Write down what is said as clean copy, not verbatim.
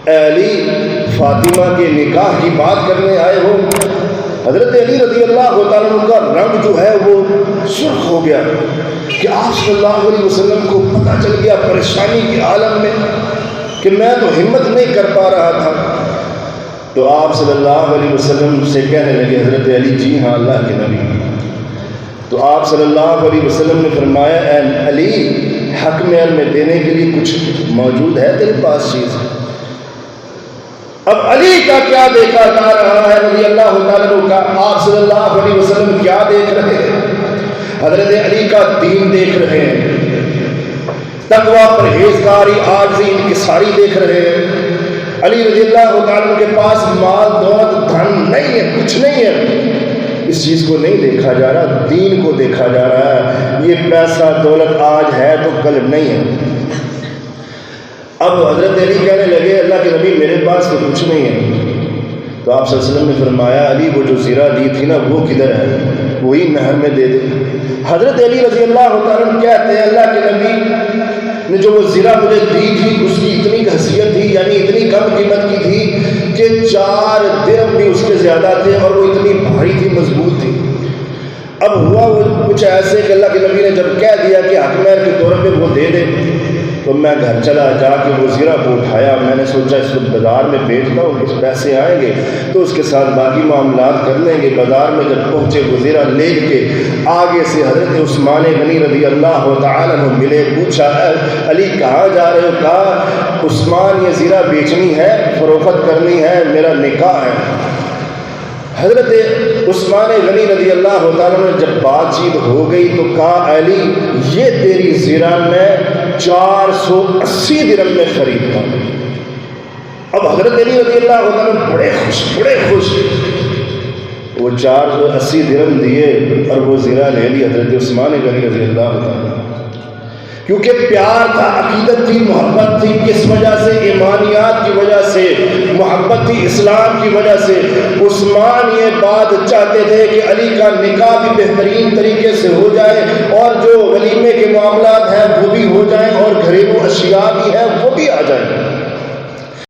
اے علی فاطمہ کے نکاح کی بات کرنے آئے ہو؟ حضرت علی رضی اللہ تعالیٰ عنہ کا رنگ جو ہے وہ سرخ ہو گیا کہ آپ صلی اللہ علیہ وسلم کو پتہ چل گیا پریشانی کے عالم میں کہ میں تو ہمت نہیں کر پا رہا تھا. تو آپ صلی اللہ علیہ وسلم سے کہنے لگے حضرت علی جی ہاں اللہ کے نبی. تو آپ صلی اللہ علیہ وسلم نے فرمایا اے علی حق میں دینے کے لیے کچھ موجود ہے تیرے پاس چیز؟ اب علی کا کیا دیکھا جا رہا ہے رضی اللہ تعالیٰ کا؟ آپ صلی اللہ علیہ وسلم کیا دیکھ رہے ہیں؟ حضرت علی کا دین دیکھ رہے ہیں، تقوی پرہیزگاری عاجزی انکساری دیکھ رہے ہیں. علی رضی اللہ تعالیٰ کے پاس مال دولت دھن نہیں ہے، کچھ نہیں ہے، اس چیز کو نہیں دیکھا جا رہا، دین کو دیکھا جا رہا ہے. یہ پیسہ دولت آج ہے تو کل نہیں ہے. اب حضرت علی کہنے لگے اللہ کے نبی میرے پاس تو کچھ نہیں ہے. تو آپ صلی اللہ علیہ وسلم نے فرمایا علی وہ جو زرہ دی تھی نا وہ کدھر ہے؟ وہی نہر میں دے دے. حضرت علی رضی اللہ تعالیٰ کہتے ہیں اللہ کے نبی نے جو وہ زرہ مجھے دی تھی اس کی اتنی حیثیت تھی، یعنی اتنی کم قیمت کی تھی کہ 4 درہم بھی اس کے زیادہ تھے اور وہ اتنی بھاری تھی، مضبوط تھی. اب ہوا وہ کچھ ایسے کہ اللہ کے نبی نے جب کہہ دیا کہ حق مہر کے طور پہ وہ دے دے تو میں گھر چلا جا کے وہ زرہ کو اٹھایا. میں نے سوچا اس کو بازار میں بیچتا ہوں، کچھ پیسے آئیں گے تو اس کے ساتھ باقی معاملات کر لیں گے. بازار میں جب پہنچے وہ زرہ لے کے آگے سے حضرت عثمان غنی رضی اللہ تعالیٰ عنہ ملے. پوچھا علی کہاں جا رہے ہو؟ کہا عثمان یہ زرہ بیچنی ہے، فروخت کرنی ہے، میرا نکاح ہے. حضرت عثمان غنی رضی اللہ تعالیٰ نے جب بات چیت ہو گئی تو کہا علی یہ تیری زرہ میں 480 درہم میں خریدتا ہوں. اب حضرت علی رضی اللہ تعالیٰ بڑے خوش وہ 480 درہم دیے اور وہ زرہ لے لی حضرت عثمان غنی رضی اللہ تعالیٰ. کیونکہ پیار تھا، عقیدت تھی، محبت تھی. کس وجہ سے؟ ایمانیات کی وجہ سے، محبت تھی اسلام کی وجہ سے. عثمان یہ بات چاہتے تھے کہ علی کا نکاح بھی بہترین طریقے سے ہو جائے اور جو ولیمے کے معاملات ہیں وہ بھی ہو جائیں اور گھریلو اشیاء بھی ہیں وہ